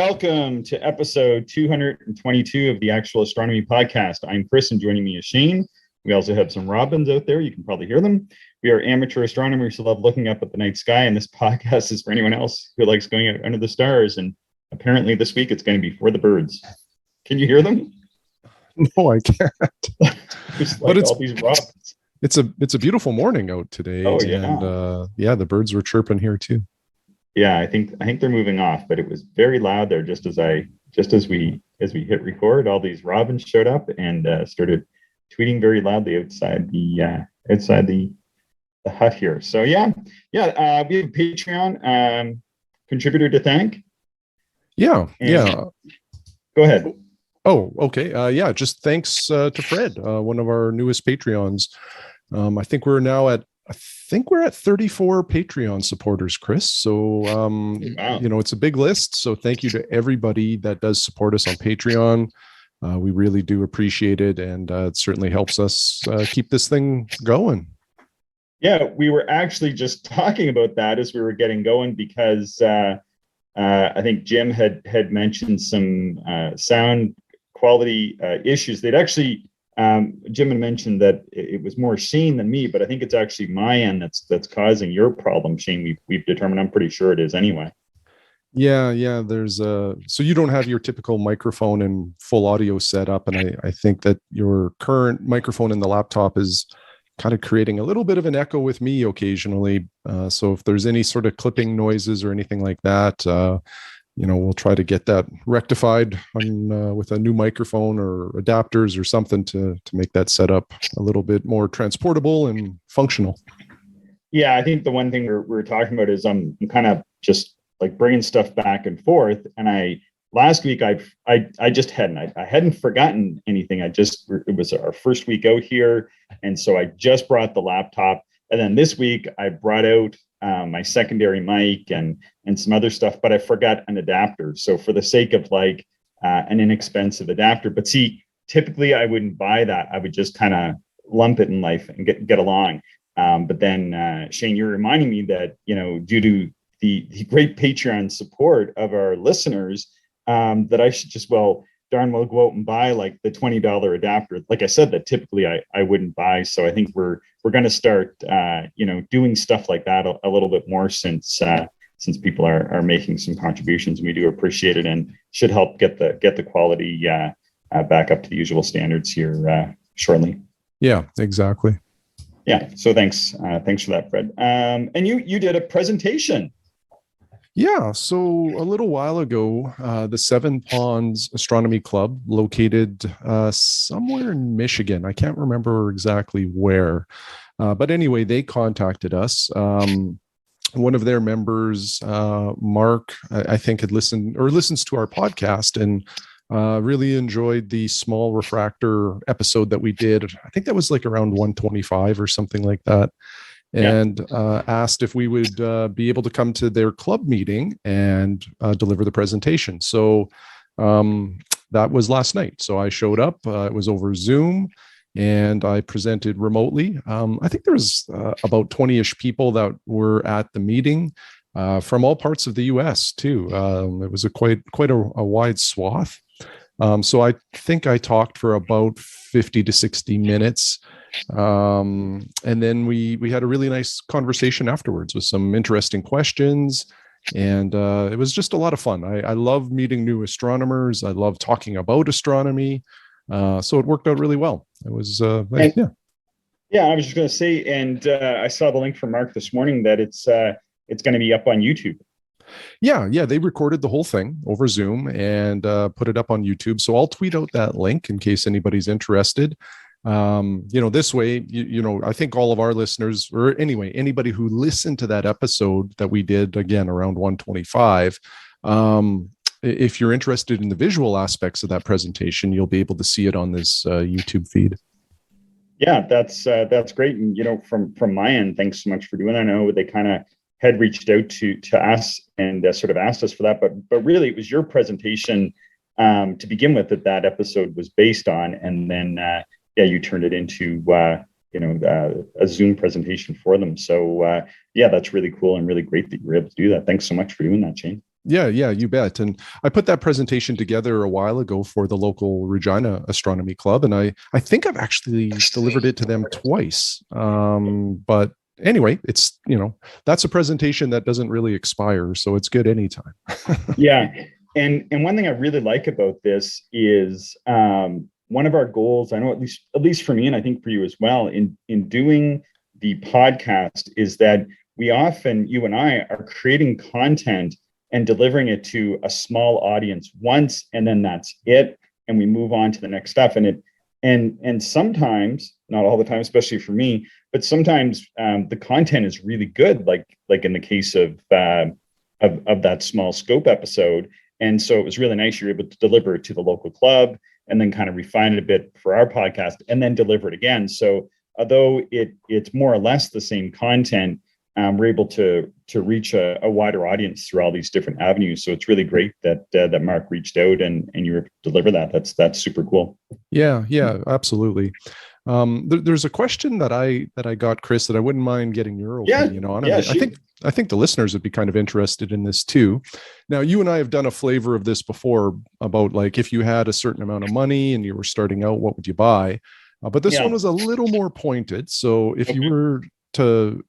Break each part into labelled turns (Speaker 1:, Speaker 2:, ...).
Speaker 1: welcome to episode 222 of the Actual Astronomy Podcast. I'm Chris, and joining me is Shane. We also have some robins out there. You can probably hear them. We are amateur astronomers who love looking up at the night sky, and this podcast is for anyone else who likes going out under the stars. And apparently this week it's going to be for the birds. Can you hear them?
Speaker 2: No, I can't.
Speaker 1: But it's all these robins.
Speaker 2: It's a beautiful morning out today.
Speaker 1: Oh, yeah.
Speaker 2: And the birds were chirping here too.
Speaker 1: Yeah, I think they're moving off, but it was very loud there just as we hit record. All these robins showed up and started tweeting very loudly outside the hut here. So we have a Patreon contributor to thank.
Speaker 2: Yeah.
Speaker 1: Go ahead.
Speaker 2: Oh, okay. Just thanks to Fred, one of our newest Patreons. I think we're at 34 Patreon supporters, Chris. So,
Speaker 1: Wow.
Speaker 2: It's a big list. So thank you to everybody that does support us on Patreon. We really do appreciate it. And it certainly helps us keep this thing going.
Speaker 1: Yeah, we were actually just talking about that as we were getting going because I think Jim had mentioned some sound quality issues. They'd actually Jim had mentioned that it was more Shane than me, but I think it's actually my end that's causing your problem, Shane. We've determined. I'm pretty sure it is anyway.
Speaker 2: Yeah. There's so you don't have your typical microphone and full audio set up, and I think that your current microphone in the laptop is kind of creating a little bit of an echo with me occasionally. So if there's any sort of clipping noises or anything like that, we'll try to get that rectified with a new microphone or adapters or something to make that setup a little bit more transportable and functional.
Speaker 1: Yeah, I think the one thing we're talking about is I'm kind of just like bringing stuff back and forth. And last week I just hadn't forgotten anything. It was our first week out here, and so I just brought the laptop. And then this week I brought out my secondary mic and some other stuff, but I forgot an adapter. So for the sake of like an inexpensive adapter, but see, typically I wouldn't buy that. I would just kind of lump it in life and get along. But then Shane, you're reminding me that, due to the great Patreon support of our listeners, that I should just darn well go out and buy like the $20 adapter. Like I said, that typically I wouldn't buy. So I think we're going to start, doing stuff like that a little bit more since people are making some contributions, and we do appreciate it, and should help get the quality back up to the usual standards here shortly.
Speaker 2: Yeah, exactly.
Speaker 1: Yeah. So thanks for that, Fred. And you did a presentation.
Speaker 2: Yeah, so a little while ago, the Seven Ponds Astronomy Club, located somewhere in Michigan. I can't remember exactly where, but anyway, they contacted us. One of their members, Mark, I think listens to our podcast and really enjoyed the small refractor episode that we did. I think that was like around 125 or something like that. And asked if we would be able to come to their club meeting and deliver the presentation. So that was last night. So I showed up. It was over Zoom, and I presented remotely. I think there was about 20-ish people that were at the meeting from all parts of the U.S. too. It was quite a wide swath. So I think I talked for about 50 to 60 minutes. And then we had a really nice conversation afterwards with some interesting questions, and it was just a lot of fun. I love meeting new astronomers. I love talking about astronomy. So it worked out really well. It was
Speaker 1: Yeah, I was just going to say, and I saw the link from Mark this morning that it's going to be up on YouTube.
Speaker 2: Yeah, they recorded the whole thing over Zoom and put it up on YouTube. So I'll tweet out that link in case anybody's interested. This way, I think all of our listeners, or anyway, anybody who listened to that episode that we did again around 125, if you're interested in the visual aspects of that presentation, you'll be able to see it on this YouTube feed.
Speaker 1: Yeah, that's great. And, from my end, thanks so much for doing that. I know they kind of had reached out to us and sort of asked us for that, but really it was your presentation to begin with that episode was based on, and then you turned it into a Zoom presentation for them. So that's really cool and really great that you were able to do that. Thanks so much for doing that, Shane.
Speaker 2: Yeah, you bet. And I put that presentation together a while ago for the local Regina Astronomy Club, and I think I've actually delivered it to them twice. But anyway, it's that's a presentation that doesn't really expire, so it's good anytime.
Speaker 1: Yeah. And one thing I really like about this is one of our goals, I know at least for me, and I think for you as well, in doing the podcast is that we often, you and I, are creating content and delivering it to a small audience once, and then that's it. And we move on to the next stuff. And sometimes, not all the time, especially for me, but sometimes the content is really good, like in the case of that small scope episode. And so it was really nice you're able to deliver it to the local club and then kind of refine it a bit for our podcast and then deliver it again. So although it's more or less the same content, we're able to reach a wider audience through all these different avenues. So it's really great that Mark reached out and you were able to deliver that. That's super cool.
Speaker 2: Yeah, absolutely. There's a question that I got, Chris, that I wouldn't mind getting your opinion on. And I think the listeners would be kind of interested in this too. Now, you and I have done a flavor of this before about like if you had a certain amount of money and you were starting out, what would you buy? But this one was a little more pointed. So if you were to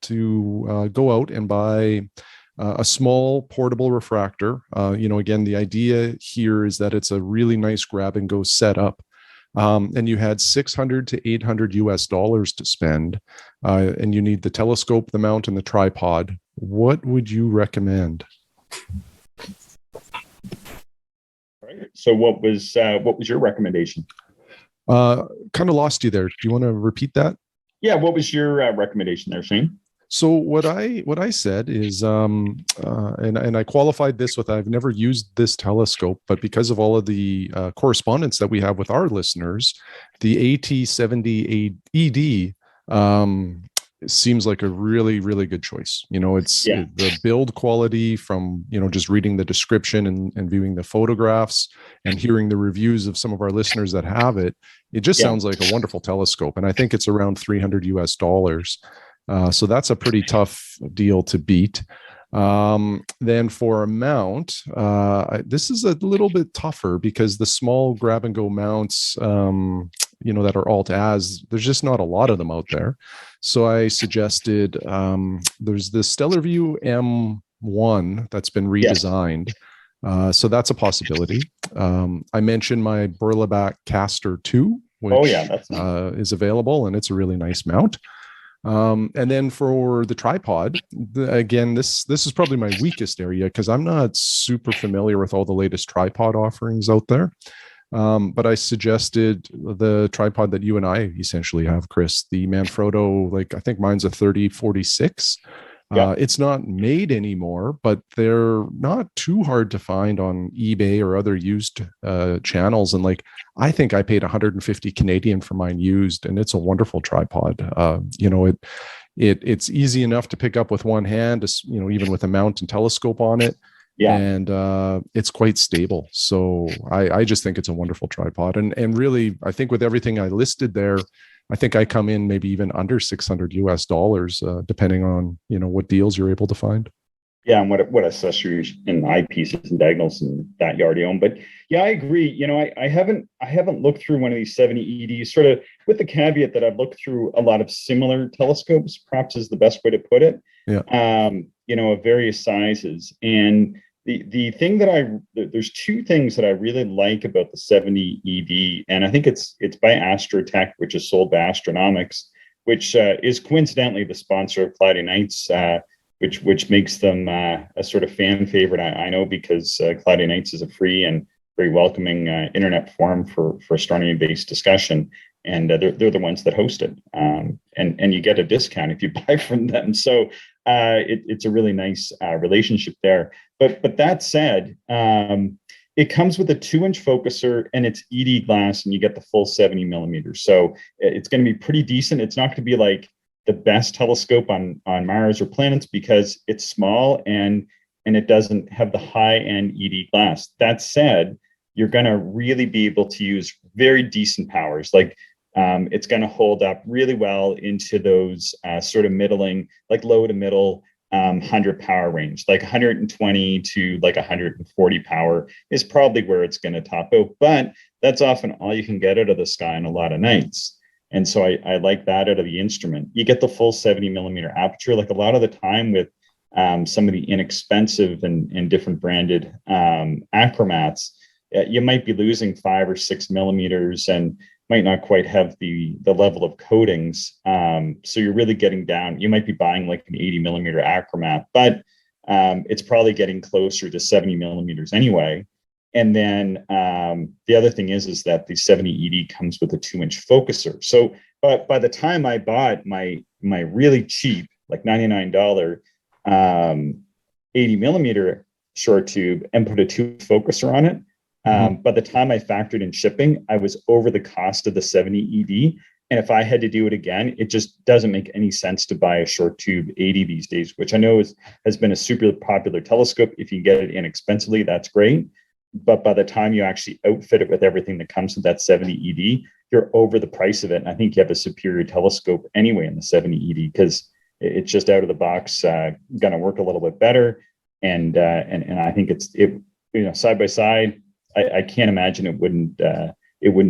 Speaker 2: go out and buy a small portable refractor, again, the idea here is that it's a really nice grab and go setup. And you had $600 to $800 to spend, and you need the telescope, the mount, and the tripod. What would you recommend?
Speaker 1: Right. So what was your recommendation?
Speaker 2: Kind of lost you there. Do you want to repeat that?
Speaker 1: Yeah. What was your recommendation there, Shane?
Speaker 2: So what I said is, and I qualified this with, I've never used this telescope, but because of all of the correspondence that we have with our listeners, the AT70 ED seems like a really, really good choice. It's the build quality from, just reading the description and viewing the photographs and hearing the reviews of some of our listeners that have it. It just sounds like a wonderful telescope. And I think it's around $300. So that's a pretty tough deal to beat. Then for a mount, this is a little bit tougher because the small grab and go mounts, that are alt-az, there's just not a lot of them out there. So I suggested there's the Stellarview M1 that's been redesigned. So that's a possibility. I mentioned my Burlap Caster 2, which is available, and it's a really nice mount. And then for the tripod, again, this is probably my weakest area because I'm not super familiar with all the latest tripod offerings out there. But I suggested the tripod that you and I essentially have, Chris, the Manfrotto, I think mine's a 3046. It's not made anymore, but they're not too hard to find on eBay or other used channels. And I think I paid 150 Canadian for mine used, and it's a wonderful tripod. It's easy enough to pick up with one hand, even with a mount and telescope on it. Yeah. And it's quite stable. So I just think it's a wonderful tripod. And really, I think with everything I listed there, I think I come in maybe even under $600, depending on, what deals you're able to find.
Speaker 1: Yeah, and what accessories and eyepieces and diagonals and that you already own. But yeah, I agree. I haven't looked through one of these 70 EDs, sort of with the caveat that I've looked through a lot of similar telescopes, perhaps is the best way to put it.
Speaker 2: Yeah.
Speaker 1: Of various sizes. And the thing there's two things that I really like about the 70 ED, and I think it's by Astrotech, which is sold by Astronomics, which is coincidentally the sponsor of Cloudy Nights, which makes them a sort of fan favorite. I know because Cloudy Nights is a free and very welcoming internet forum for astronomy-based discussion, and they're the ones that host it, and you get a discount if you buy from them. So it's a really nice relationship there. But that said, it comes with a 2-inch focuser and it's ED glass, and you get the full 70 millimeters. So it's going to be pretty decent. It's not going to be like the best telescope on Mars or planets because it's small and it doesn't have the high-end ED glass. That said, you're going to really be able to use very decent powers. It's going to hold up really well into those sort of middling, like low to middle 100 power range, like 120 to like 140 power is probably where it's going to top out. But that's often all you can get out of the sky on a lot of nights. And so I like that out of the instrument. You get the full 70 millimeter aperture. Like a lot of the time with some of the inexpensive and different branded achromats, you might be losing 5 or 6 millimeters and might not quite have the level of coatings. So you're really getting down. You might be buying like an 80 millimeter achromat, but it's probably getting closer to 70 millimeters anyway. And then the other thing is that the 70 ED comes with a 2-inch focuser. So but by the time I bought my really cheap, like $99 80 millimeter short tube and put a 2 focuser on it, by the time I factored in shipping, I was over the cost of the 70 ED. And if I had to do it again, it just doesn't make any sense to buy a short tube 80 these days, which I know has been a super popular telescope. If you get it inexpensively, that's great. But by the time you actually outfit it with everything that comes with that 70 ED, you're over the price of it. And I think you have a superior telescope anyway in the 70 ED because it's just out of the box, going to work a little bit better. And I think it side by side. I can't imagine it wouldn't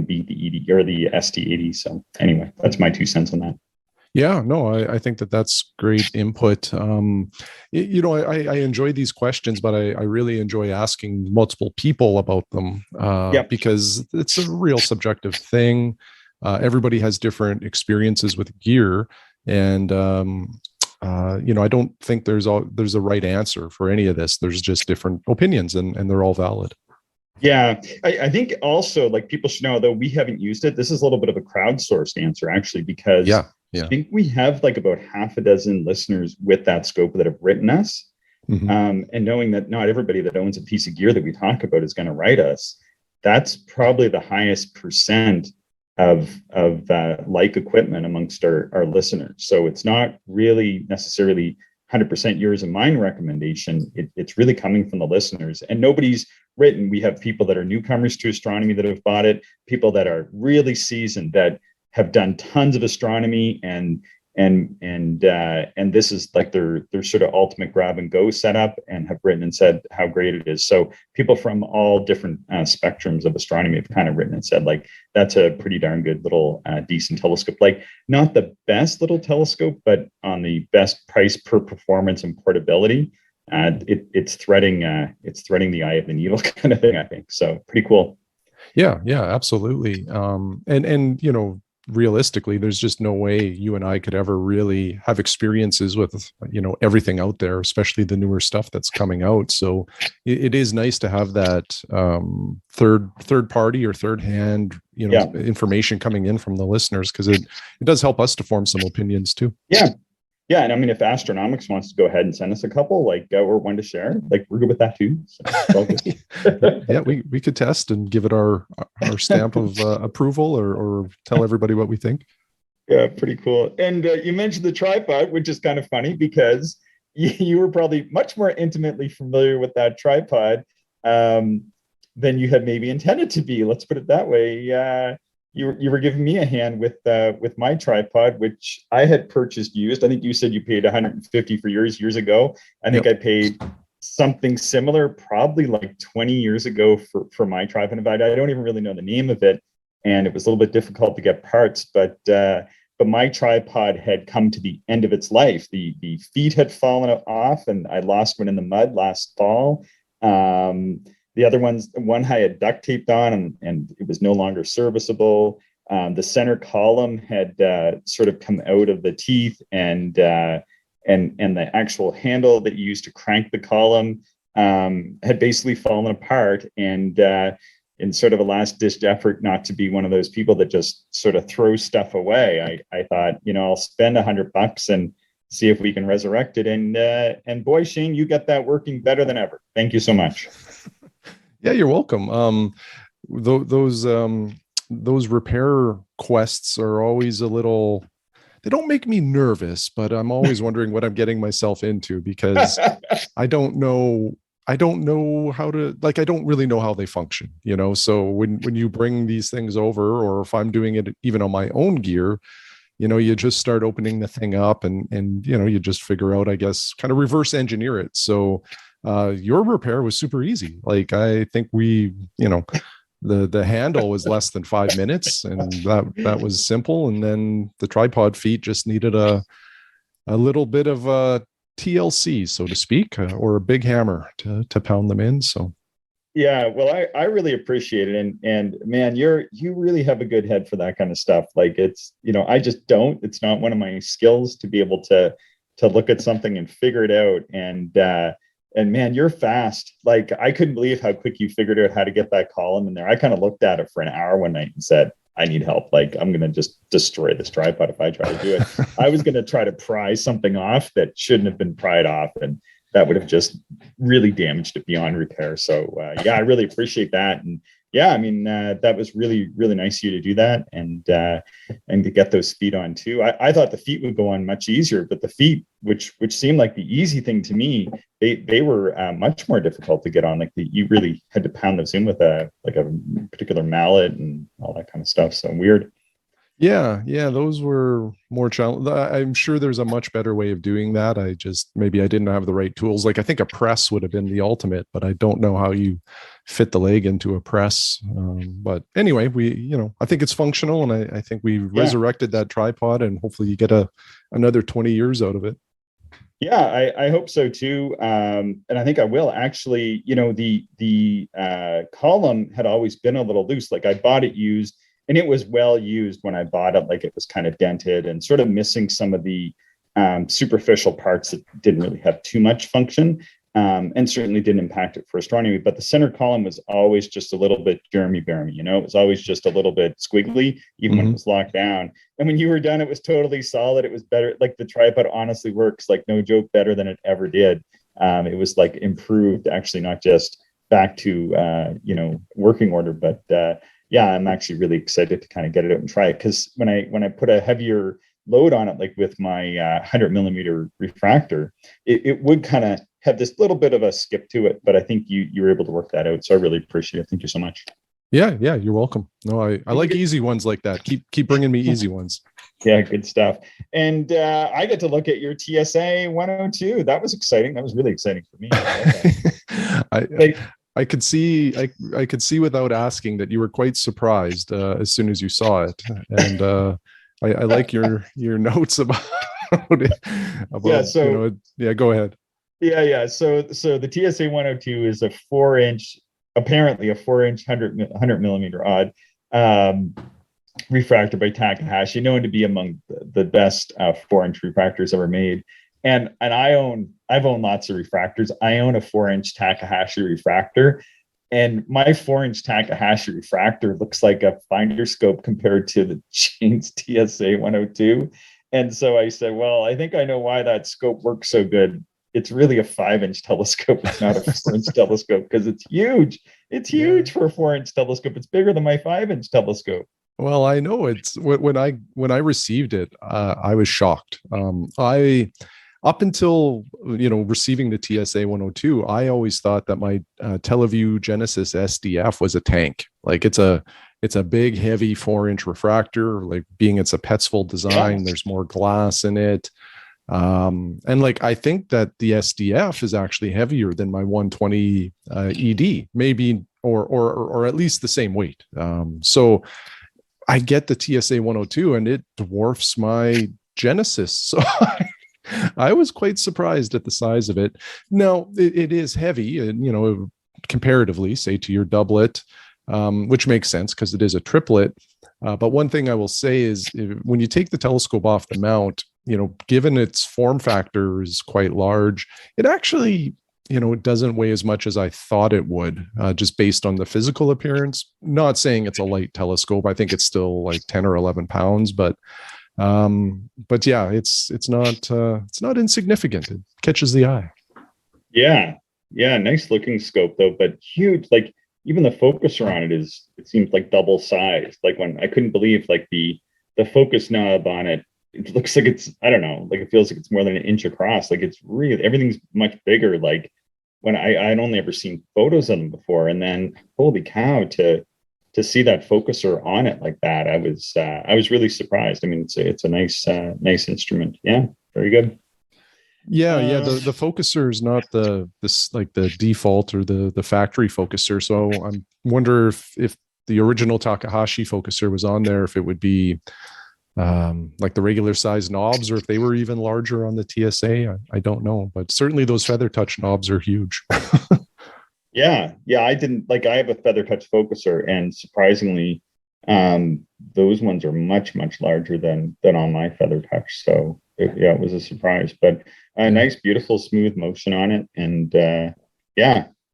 Speaker 1: beat the ED or the ST80. So anyway, that's my 2 cents on that.
Speaker 2: Yeah, no, I think that's great input. I enjoy these questions, but I really enjoy asking multiple people about them because it's a real subjective thing. Everybody has different experiences with gear, and I don't think there's a right answer for any of this. There's just different opinions, and they're all valid.
Speaker 1: Yeah, I think also like people should know, though we haven't used it, this is a little bit of a crowdsourced answer actually, because I think we have like about half a dozen listeners with that scope that have written us. And knowing that not everybody that owns a piece of gear that we talk about is going to write us, that's probably the highest percent of like equipment amongst our listeners. So it's not really necessarily 100% yours and mine recommendation. It's really coming from the listeners, and nobody's written. We have people that are newcomers to astronomy that have bought it, people that are really seasoned that have done tons of astronomy, and this is like their sort of ultimate grab and go setup, and have written and said how great it is. So people from all different spectrums of astronomy have kind of written and said like that's a pretty darn good little decent telescope. Like not the best little telescope, but on the best price per performance and portability. It's threading the eye of the needle kind of thing, I think. So pretty cool.
Speaker 2: Yeah, absolutely. And realistically, there's just no way you and I could ever really have experiences with everything out there, especially the newer stuff that's coming out. So it is nice to have that third party or third hand information coming in from the listeners, because it does help us to form some opinions too.
Speaker 1: Yeah, and I mean, if Astronomics wants to go ahead and send us a couple, like or one to share, like we're good with that too. So
Speaker 2: yeah, we could test and give it our stamp of approval, or tell everybody what we think.
Speaker 1: Yeah, pretty cool. And you mentioned the tripod, which is kind of funny because you were probably much more intimately familiar with that tripod than you had maybe intended to be. Let's put it that way. You were giving me a hand with my tripod, which I had purchased used. I think you said you paid $150 for yours years ago. I think I paid something similar, probably like 20 years ago for my tripod. In fact, I don't even really know the name of it, and it was a little bit difficult to get parts. But my tripod had come to the end of its life. The feet had fallen off, and I lost one in the mud last fall. The other one I had duct taped on, and it was no longer serviceable. The center column had sort of come out of the teeth, and the actual handle that you used to crank the column had basically fallen apart. And in sort of a last ditch effort not to be one of those people that just sort of throw stuff away, I thought, I'll spend $100 and see if we can resurrect it. And boy, Shane, you got that working better than ever. Thank you so much.
Speaker 2: Yeah, you're welcome. Those repair quests are always they don't make me nervous, but I'm always wondering what I'm getting myself into, because I don't know how to, I don't really know how they function, So when you bring these things over, or if I'm doing it even on my own gear, you just start opening the thing up and you just figure out, I guess, kind of reverse engineer it. So your repair was super easy. Like, I think the handle was less than 5 minutes, and that was simple. And then the tripod feet just needed a little bit of a TLC, so to speak, or a big hammer to pound them in. So
Speaker 1: yeah, well, I really appreciate it. And man, you really have a good head for that kind of stuff. Like, it's, I just don't, it's not one of my skills to be able to look at something and figure it out. And man, you're fast. Like, I couldn't believe how quick you figured out how to get that column in there. I kind of looked at it for an hour one night and said, I need help. Like, I'm going to just destroy this tripod if I try to do it. I was going to try to pry something off that shouldn't have been pried off, and that would have just really damaged it beyond repair. So yeah, I really appreciate that. And yeah, I mean, that was really, really nice of you to do that, and to get those feet on too. I thought the feet would go on much easier, but the feet, which seemed like the easy thing to me, they were much more difficult to get on. Like, you really had to pound those in with a particular mallet and all that kind of stuff. So weird.
Speaker 2: Yeah, those were more challenging. I'm sure there's a much better way of doing that. Maybe I didn't have the right tools. Like, I think a press would have been the ultimate, but I don't know how you fit the leg into a press. But anyway, I think it's functional, and I think we resurrected that tripod, and hopefully you get another 20 years out of it.
Speaker 1: Yeah, I hope so too. And I think I will actually. The column had always been a little loose. Like, I bought it used, and it was well used when I bought it. Like, it was kind of dented and sort of missing some of the superficial parts that didn't really have too much function, and certainly didn't impact it for astronomy. But the center column was always just a little bit Jeremy-Beremy, it was always just a little bit squiggly, even when it was locked down. And when you were done, it was totally solid. It was better. Like, the tripod honestly works, like, no joke, better than it ever did. It was like improved, actually, not just back to, working order, but yeah, I'm actually really excited to kind of get it out and try it, because when I put a heavier load on it, like with my 100 millimeter refractor, it would kind of have this little bit of a skip to it. But I think you were able to work that out, so I really appreciate it. Thank you so much.
Speaker 2: Yeah, you're welcome. No, I like easy ones like that. Keep bringing me easy ones.
Speaker 1: Yeah, good stuff. And I get to look at your TSA 102. That was exciting. That was really exciting for me.
Speaker 2: I could see without asking that you were quite surprised as soon as you saw it, and I like your notes about it. Go ahead.
Speaker 1: Yeah. So the TSA 102 is apparently a 4-inch 100 millimeter odd refractor by Takahashi, known to be among the best 4-inch refractors ever made. And I've owned lots of refractors. I own a 4-inch Takahashi refractor, and my 4-inch Takahashi refractor looks like a finder scope compared to the Jane's TSA 102. And so I said, well, I think I know why that scope works so good. It's really a 5-inch telescope. It's not a 4-inch telescope, because it's huge. It's huge for a 4-inch telescope. It's bigger than my 5-inch telescope.
Speaker 2: Well, I know it's when I received it, I was shocked. Up until receiving the TSA 102, I always thought that my Teleview Genesis SDF was a tank. Like, it's a big, heavy 4-inch refractor. Like, being it's a Petzval design, there's more glass in it. And like, I think that the SDF is actually heavier than my 120 ED, maybe, or at least the same weight. So I get the TSA 102, and it dwarfs my Genesis. So I was quite surprised at the size of it. Now, it is heavy, and comparatively, say, to your doublet, which makes sense because it is a triplet. But one thing I will say is, when you take the telescope off the mount, given its form factor is quite large, it actually, it doesn't weigh as much as I thought it would, just based on the physical appearance. Not saying it's a light telescope. I think it's still like 10 or 11 pounds, but yeah, it's not insignificant. It catches the eye.
Speaker 1: Yeah. Nice looking scope though, but huge. Like, even the focuser on it seems like double sized. Like, when I couldn't believe, like, the focus knob on it, it looks like it's, I don't know, like, it feels like it's more than an inch across. Like, it's really, everything's much bigger. Like, when I'd only ever seen photos of them before, and then holy cow, to to see that focuser on it like that, I was really surprised. I mean, it's a nice instrument. Yeah, very good.
Speaker 2: Yeah. The focuser is not the default or the factory focuser. So I wonder if the original Takahashi focuser was on there, if it would be like the regular size knobs, or if they were even larger on the TSA. I don't know, but certainly those feather touch knobs are huge.
Speaker 1: Yeah, I didn't like. I have a feather touch focuser, and surprisingly, those ones are much larger than on my feather touch. So it was a surprise, but a nice, beautiful, smooth motion on it, and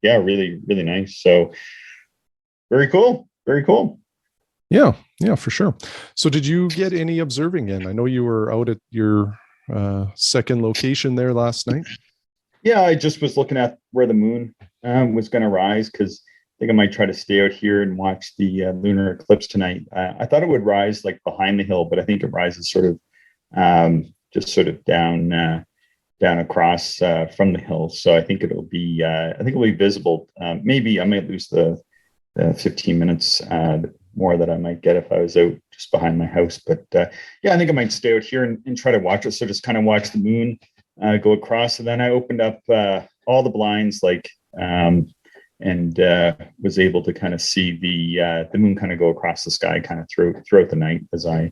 Speaker 1: really nice. So very cool.
Speaker 2: Yeah, for sure. So did you get any observing in? I know you were out at your second location there last night.
Speaker 1: Yeah, I just was looking at where the moon was going to rise, because I think I might try to stay out here and watch the lunar eclipse tonight. I thought it would rise like behind the hill, but I think it rises sort of just sort of down across from the hill. So I think it'll be visible. Maybe I might lose the 15 minutes more that I might get if I was out just behind my house. But I think I might stay out here and try to watch it. So just kind of watch the moon go across. And then I opened up all the blinds, and was able to kind of see the moon kind of go across the sky kind of throughout the night as I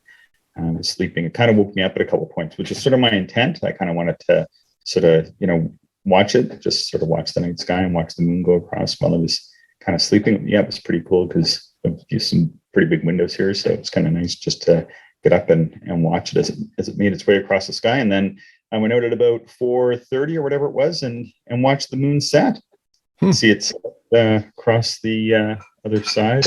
Speaker 1: was sleeping. It kind of woke me up at a couple of points, which is sort of my intent. I kind of wanted to sort of, watch it, just sort of watch the night sky and watch the moon go across while I was kind of sleeping. Yeah, it was pretty cool because of some pretty big windows here. So it's kind of nice just to get up and watch it as it made its way across the sky. And then I went out at about 4:30 or whatever it was and watched the moon set. See it's across the other side,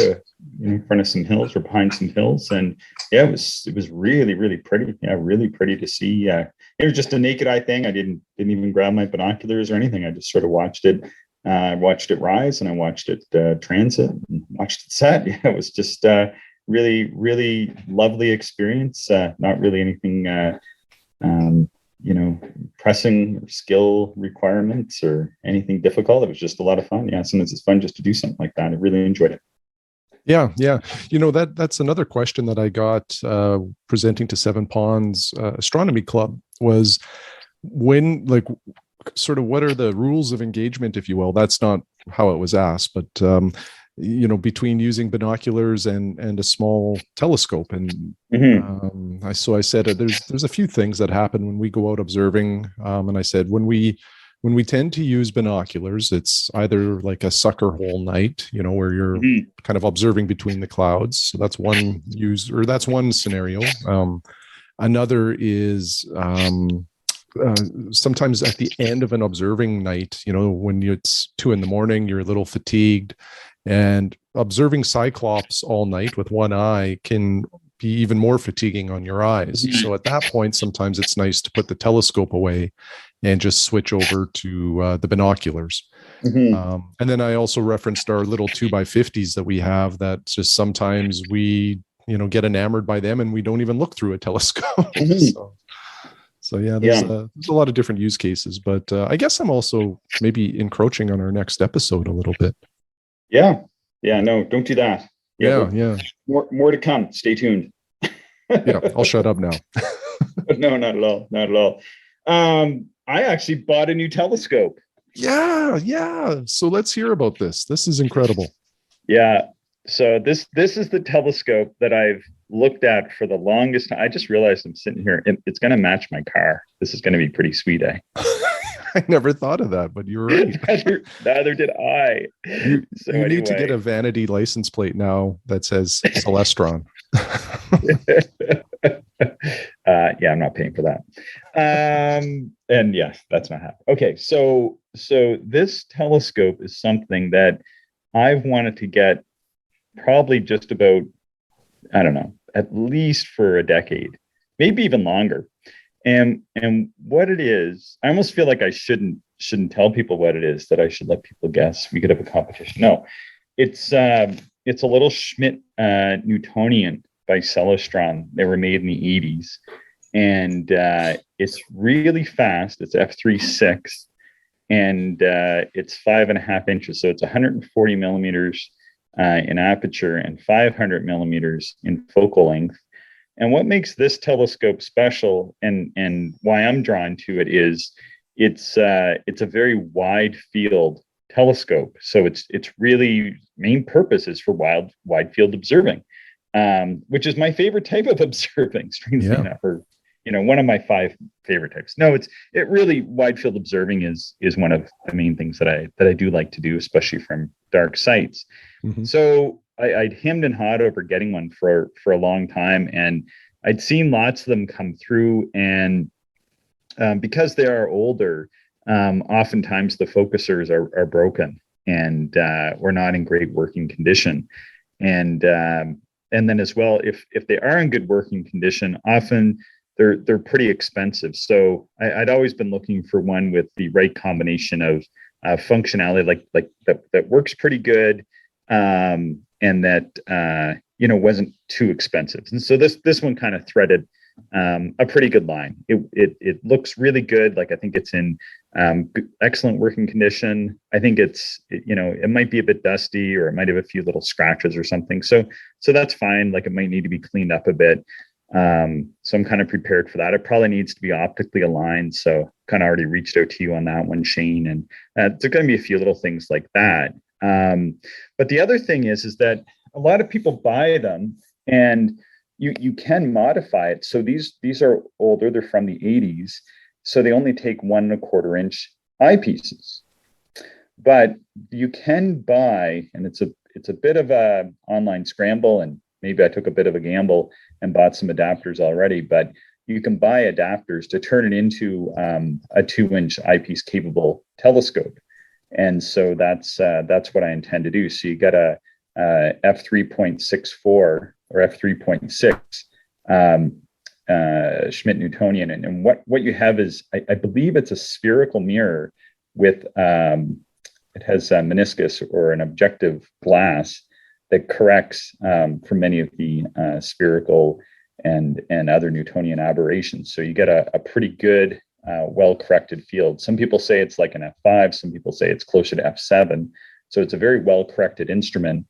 Speaker 1: in front of some hills or behind some hills. And yeah, it was really pretty. Yeah, really pretty to see. It was just a naked eye thing. I didn't even grab my binoculars or anything. I just sort of watched it. I watched it rise and I watched it transit and watched it set. Yeah, it was just really lovely experience. Not really anything, pressing or skill requirements or anything difficult. It was just a lot of fun. Yeah, sometimes it's fun just to do something like that. I really enjoyed it.
Speaker 2: Yeah. That's another question that I got presenting to Seven Ponds Astronomy Club was when, sort of what are the rules of engagement, if you will. That's not how it was asked, but between using binoculars and a small telescope. And I said there's a few things that happen when we go out observing, and I said when we tend to use binoculars, it's either like a sucker hole night, where you're kind of observing between the clouds. So that's one scenario. Another is sometimes at the end of an observing night, when it's 2 a.m, you're a little fatigued, and observing Cyclops all night with one eye can be even more fatiguing on your eyes. So at that point, sometimes it's nice to put the telescope away and just switch over to the binoculars. And then I also referenced our little 2x50s that we have, that just sometimes we, get enamored by them and we don't even look through a telescope. So there's a lot of different use cases, but I guess I'm also maybe encroaching on our next episode a little bit.
Speaker 1: Yeah. No, don't do that.
Speaker 2: Yeah.
Speaker 1: More to come. Stay tuned.
Speaker 2: Yeah, I'll shut up now.
Speaker 1: No, not at all. I actually bought a new telescope.
Speaker 2: Yeah. So let's hear about this. This is incredible.
Speaker 1: Yeah. So this is the telescope that I've looked at for the longest time. I just realized I'm sitting here. It's going to match my car. This is going to be pretty sweet, eh?
Speaker 2: I never thought of that, but you're right.
Speaker 1: Neither did I.
Speaker 2: You need to get a vanity license plate now that says Celestron.
Speaker 1: I'm not paying for that. And yes, that's not happening. Okay, so this telescope is something that I've wanted to get probably just about, I don't know, at least for a decade, maybe even longer. And what it is, I almost feel like I shouldn't tell people what it is, that I should let people guess. We could have a competition. No, it's a little Schmidt Newtonian by Celestron. They were made in the 80s, and it's really fast. It's f3.6, and it's 5.5 inches, so it's 140 millimeters in aperture and 500 millimeters in focal length. And what makes this telescope special, and why I'm drawn to it, is it's a very wide field telescope. So it's really main purpose is for wide field observing, which is my favorite type of observing, strangely enough, or one of my 5 favorite types. No, it really, wide field observing is one of the main things that I do like to do, especially from dark sites. Mm-hmm. So I'd hemmed and hawed over getting one for a long time, and I'd seen lots of them come through, and because they are older, oftentimes the focusers are broken and were not in great working condition. And then as well, if they are in good working condition, often they're pretty expensive. So I'd always been looking for one with the right combination of functionality, like that works pretty good, and that wasn't too expensive. And so this one kind of threaded a pretty good line. It looks really good. Like, I think it's in excellent working condition. I think it might be a bit dusty, or it might have a few little scratches or something. So that's fine. Like, it might need to be cleaned up a bit. So I'm kind of prepared for that. It probably needs to be optically aligned. So kind of already reached out to you on that one, Shane. And there's going to be a few little things like that. But the other thing is that a lot of people buy them, and you can modify it. So these are older. They're from the 80s. So they only take 1 1/4 inch eyepieces. But you can buy, and it's a bit of a online scramble, and maybe I took a bit of a gamble and bought some adapters already, but you can buy adapters to turn it into a 2-inch eyepiece capable telescope. And so that's what I intend to do. So you got a f3.64 or f3.6 Schmidt-Newtonian, and what you have is, I believe it's a spherical mirror with it has a meniscus, or an objective glass, that corrects for many of the spherical and other Newtonian aberrations. So you get a pretty good, well-corrected field. Some people say it's like an f5. Some people say it's closer to f7. So it's a very well-corrected instrument,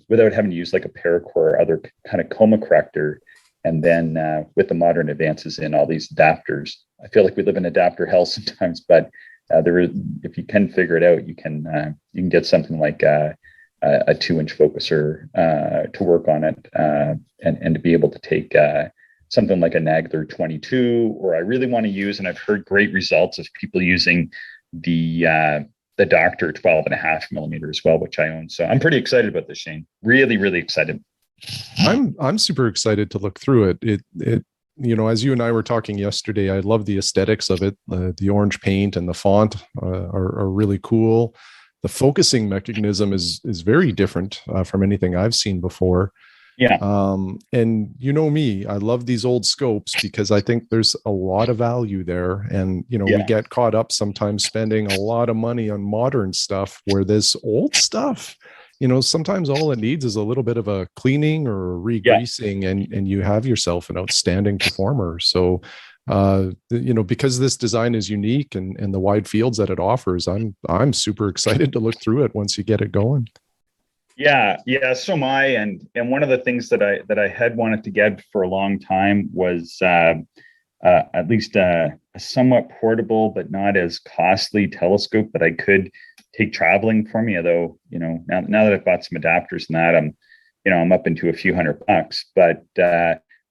Speaker 1: without having to use like a paracord or other kind of coma corrector. And then with the modern advances in all these adapters, I feel like we live in adapter hell sometimes, but if you can figure it out, you can get something like a 2-inch focuser to work on it, and to be able to take something like a Nagler 22, or I really want to use, and I've heard great results of people using the Doctor 12.5 millimeter as well, which I own. So I'm pretty excited about this, Shane. Really, really excited.
Speaker 2: I'm super excited to look through it. It as you and I were talking yesterday, I love the aesthetics of it. The orange paint and the font are really cool. The focusing mechanism is very different from anything I've seen before.
Speaker 1: Yeah.
Speaker 2: And me, I love these old scopes because I think there's a lot of value there. And, we get caught up sometimes spending a lot of money on modern stuff, where this old stuff, sometimes all it needs is a little bit of a cleaning or a re-greasing, and you have yourself an outstanding performer. So, because this design is unique and the wide fields that it offers, I'm super excited to look through it once you get it going.
Speaker 1: Yeah, so am I. And one of the things that I had wanted to get for a long time was at least a somewhat portable but not as costly telescope that I could take traveling for me. Although, now that I've bought some adapters and that, I'm up into a few $100, but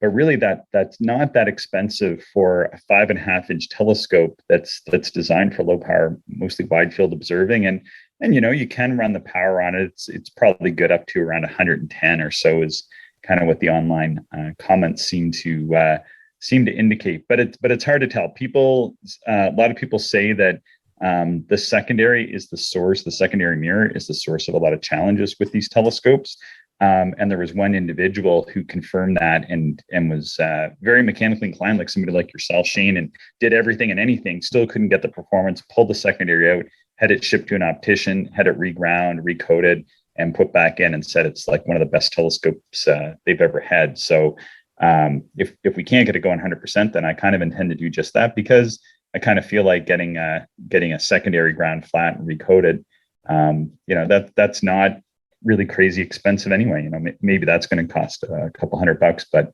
Speaker 1: really that's not that expensive for a 5.5-inch telescope that's designed for low power, mostly wide field observing. And you can run the power on it. It's probably good up to around 110 or so, is kind of what the online comments seem to indicate. But it's hard to tell. A lot of people say that the secondary is the source. The secondary mirror is the source of a lot of challenges with these telescopes. And there was one individual who confirmed that and was very mechanically inclined, like somebody like yourself, Shane, and did everything and anything, still couldn't get the performance, pulled the secondary out, had it shipped to an optician, had it reground, recoated, and put back in, and said it's like one of the best telescopes they've ever had. So if we can't get it going 100%, then I kind of intend to do just that, because I kind of feel like getting a secondary ground flat and recoated, that's not really crazy expensive anyway. Maybe that's going to cost a couple $100, but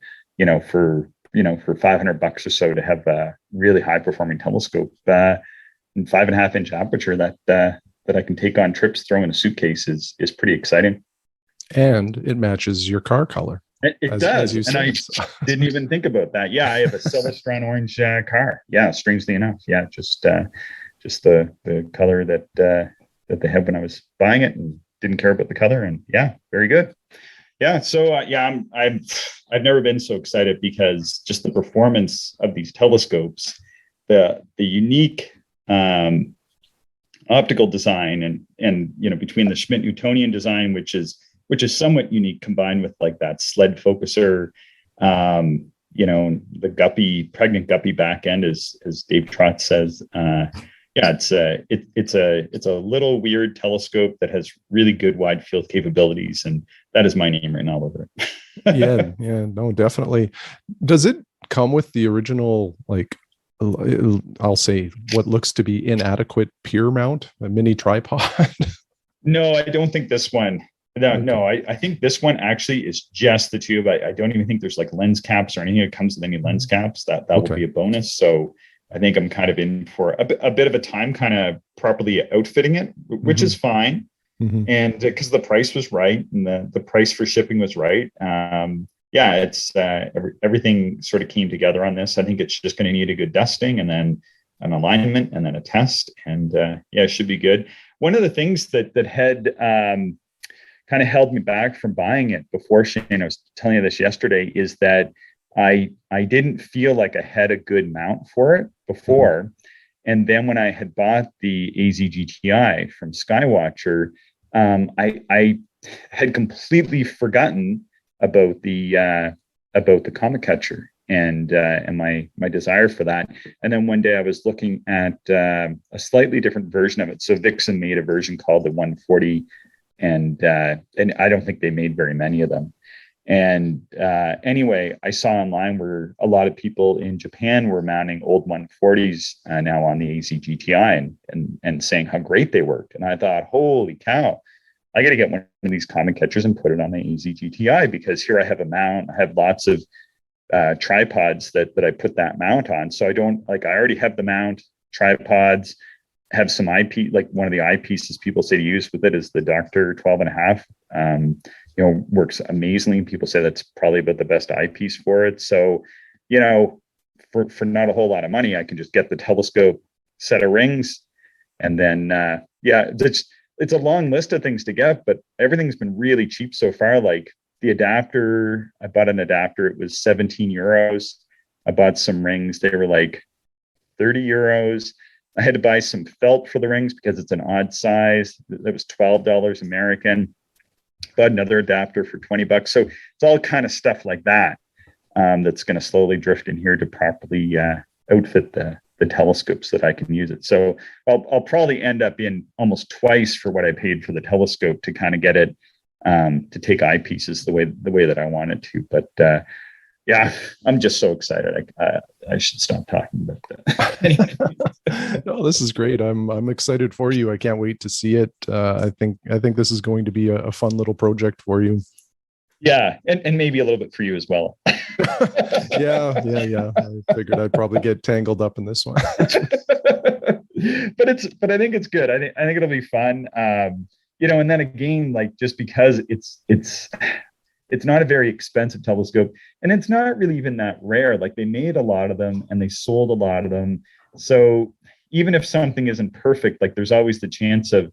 Speaker 1: for $500 or so to have a really high performing telescope and 5.5-inch aperture that I can take on trips, throw in a suitcase is pretty exciting.
Speaker 2: And it matches your car color.
Speaker 1: It does, and I didn't even think about that. Yeah, I have a Celestron orange car. Yeah, strangely enough, yeah, just the color that they had when I was buying it, and didn't care about the color. And yeah, very good. Yeah, so I've never been so excited because just the performance of these telescopes, the unique optical design, and between the Schmidt-Newtonian design, which is somewhat unique, combined with like that Sled Focuser, the pregnant guppy back end, as Dave Trott says. It's a little weird telescope that has really good wide field capabilities, and that is my name written all over it.
Speaker 2: yeah, no, definitely. Does it come with the original, like, I'll say what looks to be inadequate pier mount, a mini tripod?
Speaker 1: No, I don't think this one. No,
Speaker 2: Okay.
Speaker 1: no, I think this one actually is just the tube. I don't even think there's like lens caps or anything. It comes with any lens caps. That will be a bonus. So I think I'm kind of in for a bit of a time kind of properly outfitting it, which is fine. And because the price was right and the price for shipping was right. It's everything sort of came together on this. I think it's just going to need a good dusting and then an alignment and then a test. And it should be good. One of the things that had kind of held me back from buying it before, Shane, I was telling you this yesterday, is that I didn't feel like I had a good mount for it before. And then when I had bought the AZGTI from Skywatcher, I had completely forgotten about the Comet Catcher and my desire for that. And then one day I was looking at a slightly different version of it. So Vixen made a version called the 140, and I don't think they made very many of them. And anyway, I saw online where a lot of people in Japan were mounting old 140s now on the AZGTI and saying how great they worked. And I thought, holy cow, I got to get one of these Comet Catchers and put it on the AZGTI, because here I have a mount. I have lots of tripods that I put that mount on. So I already have the mount, tripods, have some eyepiece, like one of the eyepieces people say to use with it is the Dr. 12.5. Works amazingly. People say that's probably about the best eyepiece for it. So, for not a whole lot of money, I can just get the telescope, set of rings, and then it's a long list of things to get, but everything's been really cheap so far. Like the adapter, I bought an adapter. It was 17 euros. I bought some rings. They were like 30 euros. I had to buy some felt for the rings because it's an odd size. That was $12 American. Bought another adapter for $20. So it's all kind of stuff like that that's going to slowly drift in here to properly outfit the telescopes that I can use it. So I'll probably end up in almost twice for what I paid for the telescope to kind of get it to take eyepieces the way that I want it to. But I'm just so excited. I should stop talking about that. Anyway.
Speaker 2: No, this is great. I'm excited for you. I can't wait to see it. I think this is going to be a fun little project for you.
Speaker 1: Yeah, and maybe a little bit for you as well.
Speaker 2: Yeah. I figured I'd probably get tangled up in this one.
Speaker 1: but I think it's good. I think it'll be fun. And then again, like, just because it's not a very expensive telescope, and it's not really even that rare. Like, they made a lot of them and they sold a lot of them. So even if something isn't perfect, like, there's always the chance of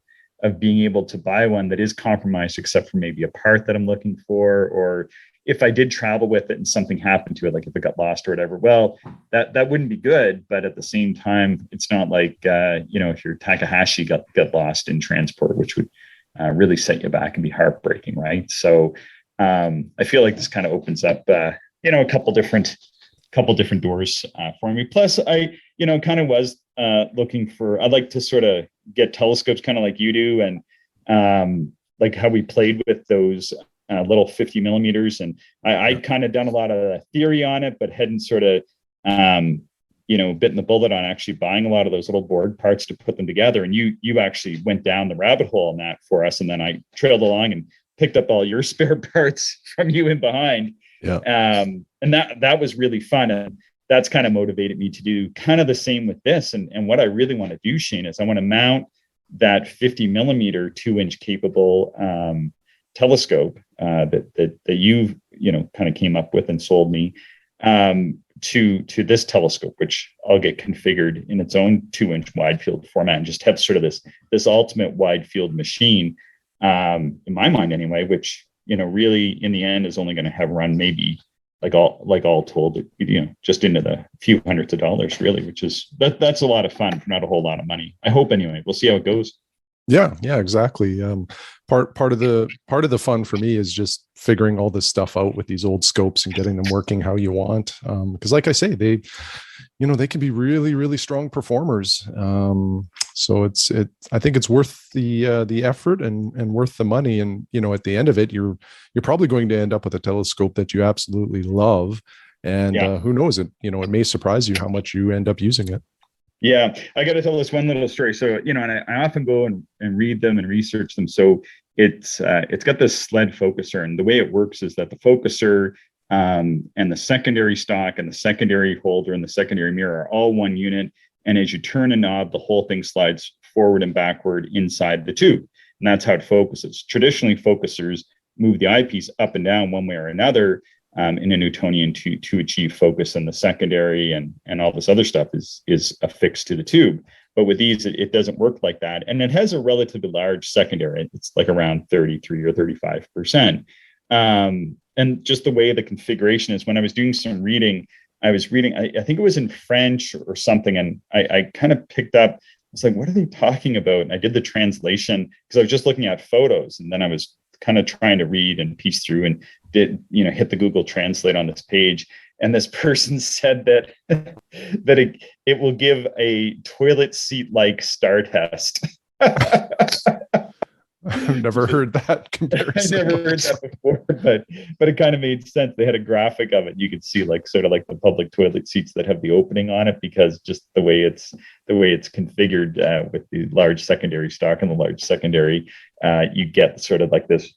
Speaker 1: being able to buy one that is compromised, except for maybe a part that I'm looking for, or if I did travel with it and something happened to it, like if it got lost or whatever, well, that wouldn't be good. But at the same time, it's not like, if your Takahashi got lost in transport, which would really set you back and be heartbreaking, right? So I feel like this kind of opens up, a couple different doors for me. Plus, I, kind of was looking for, I'd like to sort of get telescopes kind of like you do, and like how we played with those little 50 millimeters. And I kind of done a lot of theory on it, but hadn't sort of, bitten the bullet on actually buying a lot of those little board parts to put them together. And you actually went down the rabbit hole on that for us. And then I trailed along and picked up all your spare parts from you in behind.
Speaker 2: Yeah.
Speaker 1: And that was really fun. And that's kind of motivated me to do kind of the same with this. And what I really want to do, Shane, is I want to mount that 50 millimeter 2-inch capable telescope that you kind of came up with and sold me to this telescope, which I'll get configured in its own 2-inch wide field format and just have sort of this ultimate wide field machine, in my mind anyway, which, really in the end is only going to have run maybe all told, just into the few hundreds of dollars, really, which is that's a lot of fun for not a whole lot of money. I hope anyway. We'll see how it goes.
Speaker 2: Yeah, exactly. Part of the fun for me is just figuring all this stuff out with these old scopes and getting them working how you want. Because like I say, they can be really, really strong performers. So I think it's worth the effort and worth the money. And, at the end of it, you're probably going to end up with a telescope that you absolutely love. And who knows, it may surprise you how much you end up using it.
Speaker 1: Yeah, I got to tell this one little story. So, and I often go and read them and research them. So it's got this Sled Focuser, and the way it works is that the focuser and the secondary stock and the secondary holder and the secondary mirror are all one unit. And as you turn a knob, the whole thing slides forward and backward inside the tube. And that's how it focuses. Traditionally, focusers move the eyepiece up and down one way or another in a Newtonian to achieve focus, and the secondary and all this other stuff is affixed to the tube. But with these, it doesn't work like that. And it has a relatively large secondary. It's like around 33 or 35%. And just the way the configuration is, when I was doing some reading, I think it was in French or something, and I kind of picked up, I was like, what are they talking about? And I did the translation because I was just looking at photos, and then I was kind of trying to read and piece through and did, hit the Google Translate on this page. And this person said that it will give a toilet seat like star test.
Speaker 2: I've never heard that comparison.
Speaker 1: I never heard that before, but it kind of made sense. They had a graphic of it. You could see sort of like the public toilet seats that have the opening on it, because just the way it's configured with the large secondary stock and the large secondary, you get sort of like this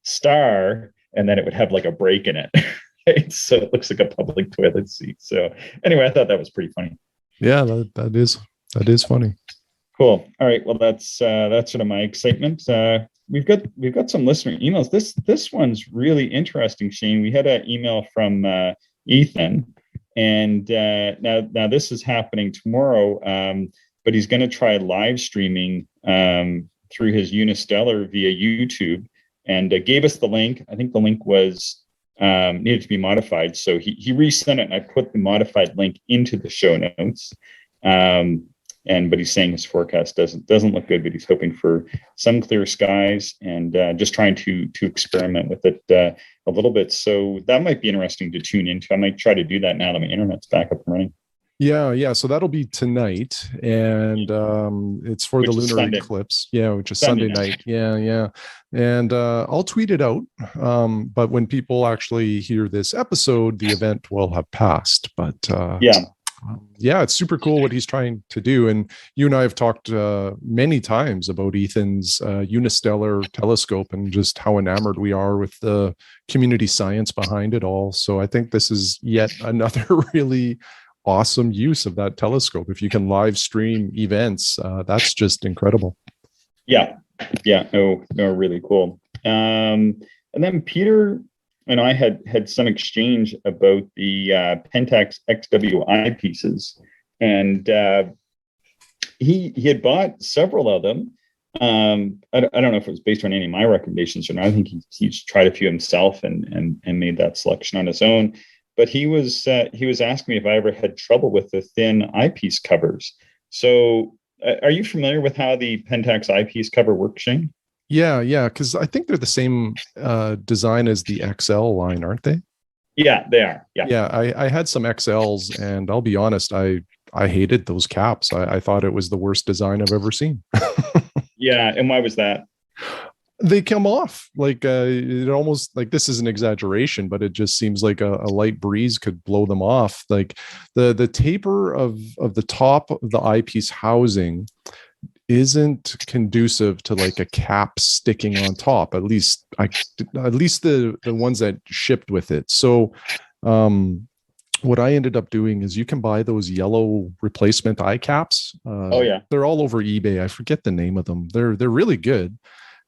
Speaker 1: star, and then it would have like a break in it. Right? So it looks like a public toilet seat. So anyway, I thought that was pretty funny.
Speaker 2: Yeah, that is funny.
Speaker 1: Cool. All right. Well, that's sort of my excitement. We've got some listener emails. This one's really interesting, Shane. We had an email from Ethan, and now this is happening tomorrow. But he's going to try live streaming through his Unistellar via YouTube, and gave us the link. I think the link was needed to be modified, so he resent it, and I put the modified link into the show notes. But he's saying his forecast doesn't look good, but he's hoping for some clear skies, and just trying to experiment with it a little bit. So that might be interesting to tune into. I might try to do that now that my internet's back up and running.
Speaker 2: Yeah. So that'll be tonight, and it's for the lunar eclipse. Yeah, which is Sunday night. Yeah. And I'll tweet it out. But when people actually hear this episode, the event will have passed. But yeah, it's super cool what he's trying to do. And you and I have talked many times about Ethan's Unistellar telescope and just how enamored we are with the community science behind it all. So I think this is yet another really awesome use of that telescope. If you can live stream events, that's just incredible. Yeah. No, really cool. And then Peter and I had some exchange about the Pentax XW eyepieces, and he had bought several of them. I don't know if it was based on any of my recommendations or not. I think he's tried a few himself and made that selection on his own. But he was asking me if I ever had trouble with the thin eyepiece covers. So are you familiar with how the Pentax eyepiece cover works, Shane? Yeah, because I think they're the same design as the XL line, aren't they?
Speaker 1: Yeah, they are. Yeah,
Speaker 2: I had some XLs, and I'll be honest, I hated those caps. I thought it was the worst design I've ever seen.
Speaker 1: Yeah, and why was that?
Speaker 2: They come off like it almost, like, this is an exaggeration, but it just seems like a light breeze could blow them off. Like the taper of the top of the eyepiece housing isn't conducive to like a cap sticking on top. At least the ones that shipped with it. So what I ended up doing is you can buy those yellow replacement eye caps.
Speaker 1: Oh yeah.
Speaker 2: They're all over eBay. I forget the name of them. They're really good.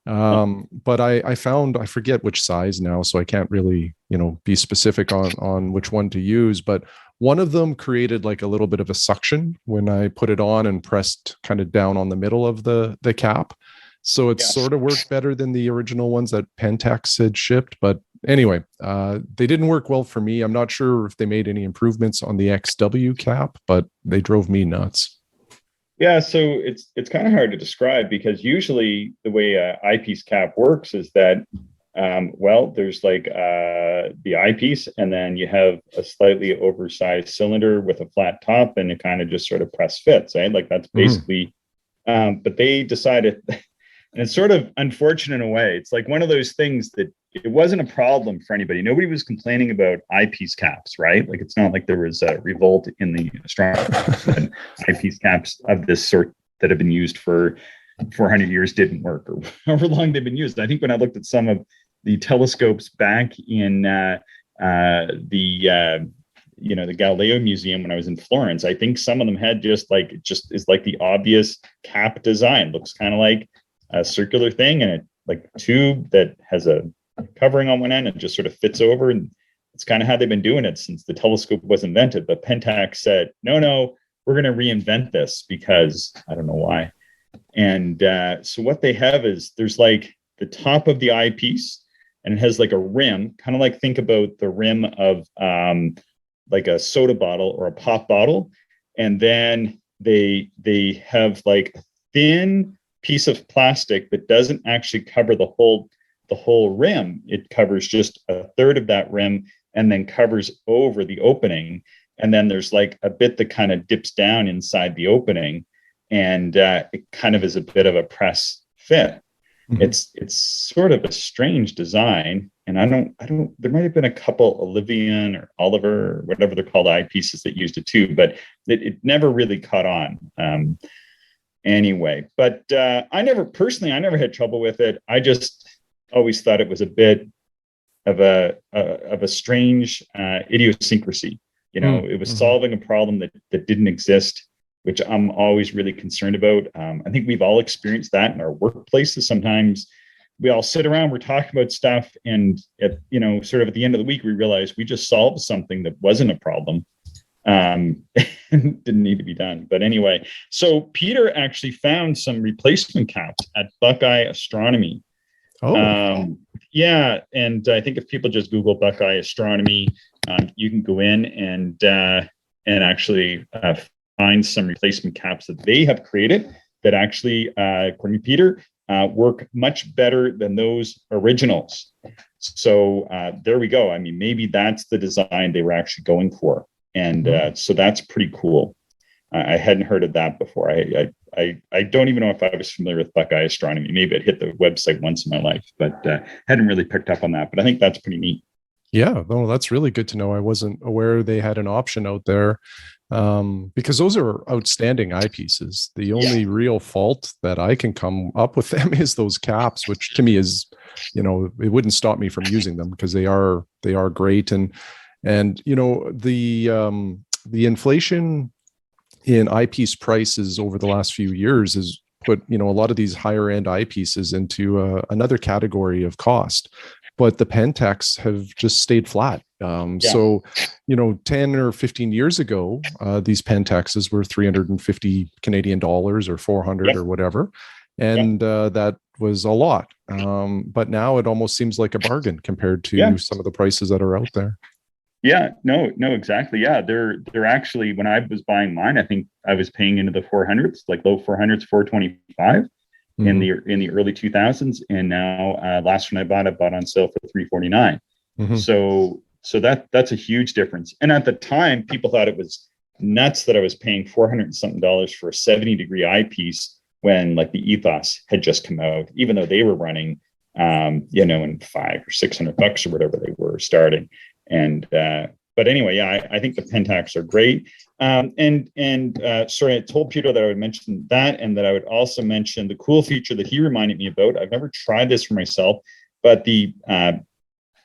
Speaker 2: But I found, I forget which size now, so I can't really, be specific on which one to use, but one of them created like a little bit of a suction when I put it on and pressed kind of down on the middle of the cap. So it sort of worked better than the original ones that Pentax had shipped. But anyway, they didn't work well for me. I'm not sure if they made any improvements on the XW cap, but they drove me nuts.
Speaker 1: Yeah, so it's kind of hard to describe, because usually the way a eyepiece cap works is that, there's like the eyepiece, and then you have a slightly oversized cylinder with a flat top, and it kind of just sort of press fits, right? Like that's basically, but they decided, and it's sort of unfortunate in a way. It's like one of those things that it wasn't a problem for anybody. Nobody was complaining about eyepiece caps, right? Like it's not like there was a revolt in the astronomy. Eyepiece caps of this sort that have been used for 400 years didn't work, or however long they've been used. I think when I looked at some of the telescopes back in the Galileo Museum when I was in Florence, I think some of them had just is like the obvious cap design. Looks kind of like a circular thing, and it like a tube that has a covering on one end and just sort of fits over. And it's kind of how they've been doing it since the telescope was invented. But Pentax said, no, we're going to reinvent this, because I don't know why. And so what they have is there's like the top of the eyepiece, and it has like a rim, kind of like, think about the rim of like a soda bottle or a pop bottle. And then they have like a thin piece of plastic that doesn't actually cover the whole rim. It covers just a third of that rim, and then covers over the opening. And then there's like a bit that kind of dips down inside the opening, and it kind of is a bit of a press fit. Mm-hmm. It's sort of a strange design, and I don't. There might have been a couple Olivian or Oliver, or whatever they're called, eyepieces that used it too, but it never really caught on. Anyway, but I never had trouble with it. I just always thought it was a bit of a strange idiosyncrasy. It was solving a problem that didn't exist, which I'm always really concerned about. I think we've all experienced that in our workplaces. Sometimes we all sit around, we're talking about stuff, and sort of at the end of the week, we realize we just solved something that wasn't a problem. Didn't need to be done. But anyway, so Peter actually found some replacement caps at Buckeye Astronomy. Yeah, and I think if people just Google Buckeye Astronomy, you can go in and actually find some replacement caps that they have created that actually, according to Peter, work much better than those originals. So there we go. I mean, maybe that's the design they were actually going for. And so that's pretty cool. I hadn't heard of that before. I don't even know if I was familiar with Buckeye Astronomy. Maybe I'd hit the website once in my life, but hadn't really picked up on that. But I think that's pretty neat.
Speaker 2: Yeah, no, that's really good to know. I wasn't aware they had an option out there, because those are outstanding eyepieces. The only real fault that I can come up with them is those caps, which to me is, it wouldn't stop me from using them, because they are great. And the inflation in eyepiece prices over the last few years has put, a lot of these higher end eyepieces into another category of cost, but the Pentax have just stayed flat. So, 10 or 15 years ago, these Pentaxes were 350 Canadian dollars or 400 or whatever. And that was a lot. But now it almost seems like a bargain compared to some of the prices that are out there.
Speaker 1: Yeah, no, exactly. Yeah, they're actually, when I was buying mine, I think I was paying into the 400s, like low 400s, 425 in the early 2000s, and now last one I bought on sale for 349. So that's a huge difference. And at the time, people thought it was nuts that I was paying $400 and something for a 70-degree eyepiece when like the Ethos had just come out, even though they were running, in $500 or $600 or whatever they were starting. And but anyway, I think the Pentax are great. Sorry, I told Peter that I would mention that, and that I would also mention the cool feature that he reminded me about. I've never tried this for myself, but the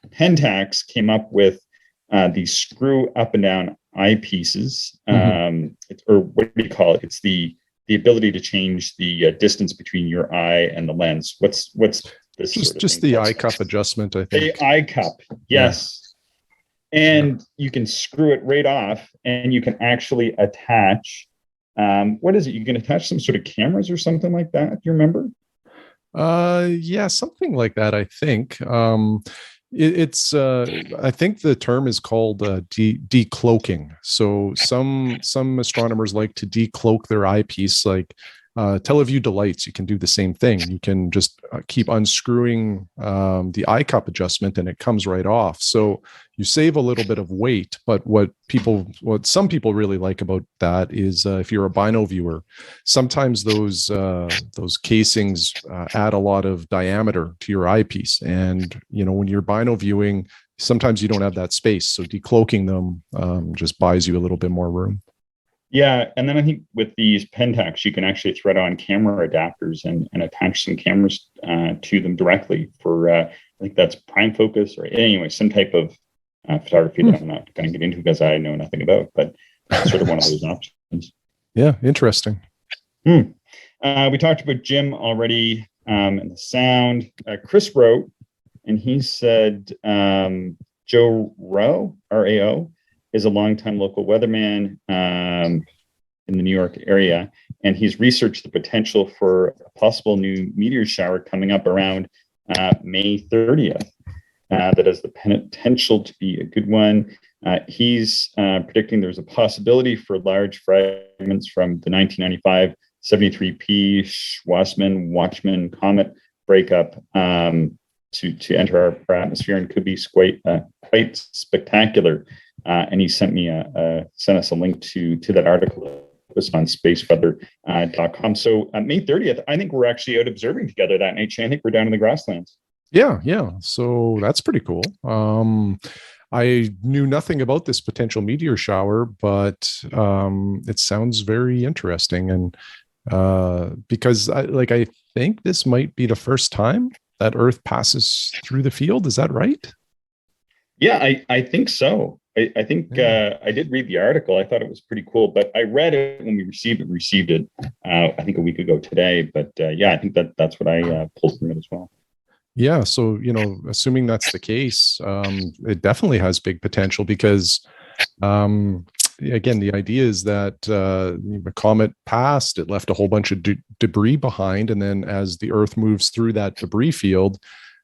Speaker 1: Pentax came up with these screw up and down eyepieces, or what do you call it? It's the ability to change the distance between your eye and the lens. What's this?
Speaker 2: Just the eye cup adjustment, I think.
Speaker 1: The eye cup, yes. Yeah. And you can screw it right off, and you can actually attach. What is it? You can attach some sort of cameras or something like that. Do you remember?
Speaker 2: Yeah, something like that. I think. It's I think the term is called decloaking. So some astronomers like to decloak their eyepiece, like Teleview Delights. You can do the same thing. You can just keep unscrewing the eye cup adjustment, and it comes right off. So you save a little bit of weight. But what some people really like about that is if you're a bino viewer, sometimes those casings add a lot of diameter to your eyepiece, and when you're bino viewing, sometimes you don't have that space. So decloaking them just buys you a little bit more room.
Speaker 1: Yeah, and then I think with these Pentax, you can actually thread on camera adapters and attach some cameras to them directly for, I think that's prime focus, or anyway, some type of photography that I'm not going to get into because I know nothing about, but sort of one of those options.
Speaker 2: Yeah, interesting.
Speaker 1: We talked about Jim already and the sound. Chris wrote, and he said Joe Rao, R-A-O, is a longtime local weatherman in the New York area, and he's researched the potential for a possible new meteor shower coming up around May 30th. That has the potential to be a good one. He's predicting there's a possibility for large fragments from the 1995 73P Schwarzman-Watchman comet breakup to enter our atmosphere, and could be quite spectacular. And he sent us a link to that article. It was on spaceweather.com. So May 30th, I think we're actually out observing together that night. I think we're down in the grasslands.
Speaker 2: Yeah. So that's pretty cool. I knew nothing about this potential meteor shower, but it sounds very interesting. And because I think this might be the first time that Earth passes through the field. Is that right?
Speaker 1: Yeah, I think so. I think I did read the article. I thought it was pretty cool, but I read it when we received it. I think a week ago today. But yeah, I think that's what I pulled from it as well.
Speaker 2: Yeah. So, assuming that's the case, it definitely has big potential because, again, the idea is that the comet passed, it left a whole bunch of debris behind. And then as the Earth moves through that debris field,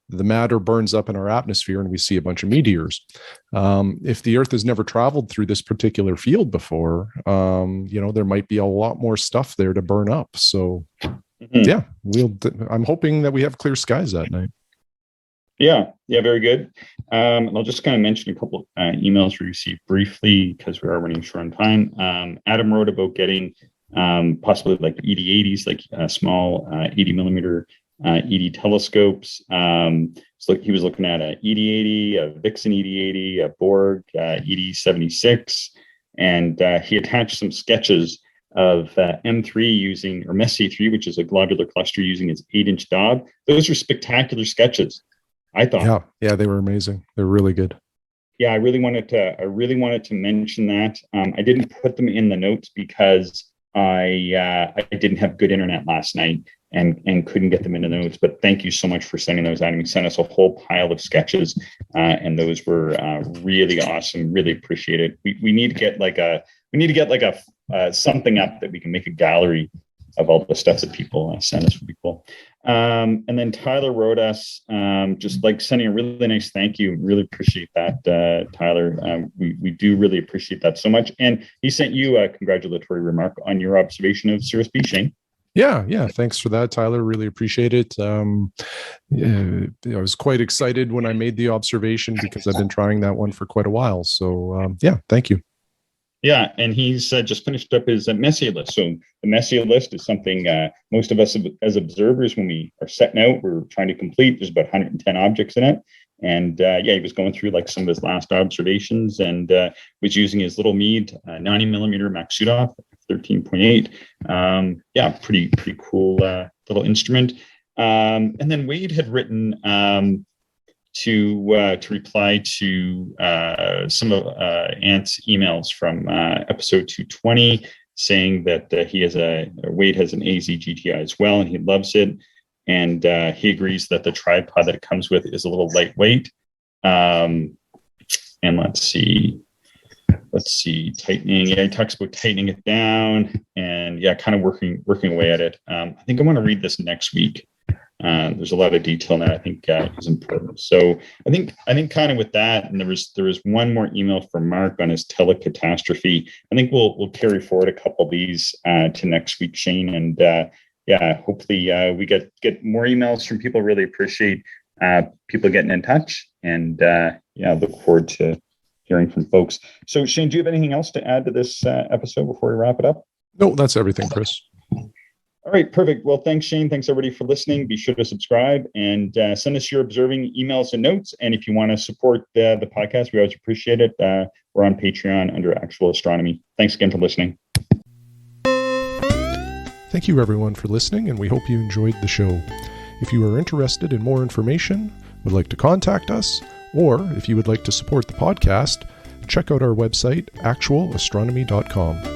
Speaker 2: the matter burns up in our atmosphere and we see a bunch of meteors. If the Earth has never traveled through this particular field before, there might be a lot more stuff there to burn up. So yeah, I'm hoping that we have clear skies that night.
Speaker 1: Yeah, very good. And I'll just kind of mention a couple emails we received briefly because we are running short on time. Adam wrote about getting possibly like ED80s, like small 80 millimeter ED telescopes. So he was looking at a ED80, a Vixen ED80, a Borg ED76, and he attached some sketches of M3 using, or Messier 3, which is a globular cluster using its 8-inch Dob. Those are spectacular sketches, I thought.
Speaker 2: Yeah, they were amazing. They're really good.
Speaker 1: Yeah, I really wanted to mention that. I didn't put them in the notes because I didn't have good internet last night and couldn't get them in the notes. But thank you so much for sending those out. You sent us a whole pile of sketches, and those were really awesome. Really appreciate it. We need to get like a something up that we can make a gallery of all the stuff that people send us. Would be cool. And then Tyler wrote us just like sending a really nice thank you. Really appreciate that, Tyler. We do really appreciate that so much. And he sent you a congratulatory remark on your observation of Cirrus B, Shane.
Speaker 2: Yeah. Thanks for that, Tyler. Really appreciate it. I was quite excited when I made the observation because I've been trying that one for quite a while. So yeah, thank you.
Speaker 1: Yeah, and he's just finished up his Messier list. So the Messier list is something most of us as observers, when we are setting out, we're trying to complete. There's about 110 objects in it. And he was going through like some of his last observations and was using his little Meade 90 millimeter Maksutov 13.8. Pretty cool little instrument. And then Wade had written to reply to some of Ant's emails from episode 220, saying that Wade has an AZ GTI as well, and he loves it. And he agrees that the tripod that it comes with is a little lightweight. And let's see, tightening. Yeah, he talks about tightening it down and kind of working away at it. I think I want to read this next week. There's a lot of detail that I think is important. So I think kind of with that, and there was one more email from Mark on his telecatastrophe. I think we'll carry forward a couple of these to next week, Shane, and hopefully we get more emails from people. Really appreciate people getting in touch, and look forward to hearing from folks. So Shane, do you have anything else to add to this episode before we wrap it up?
Speaker 2: No, that's everything, Chris.
Speaker 1: All right, perfect. Well, thanks, Shane. Thanks, everybody, for listening. Be sure to subscribe and send us your observing emails and notes. And if you want to support the podcast, we always appreciate it. We're on Patreon under Actual Astronomy. Thanks again for listening.
Speaker 2: Thank you, everyone, for listening, and we hope you enjoyed the show. If you are interested in more information, would like to contact us, or if you would like to support the podcast, check out our website, actualastronomy.com.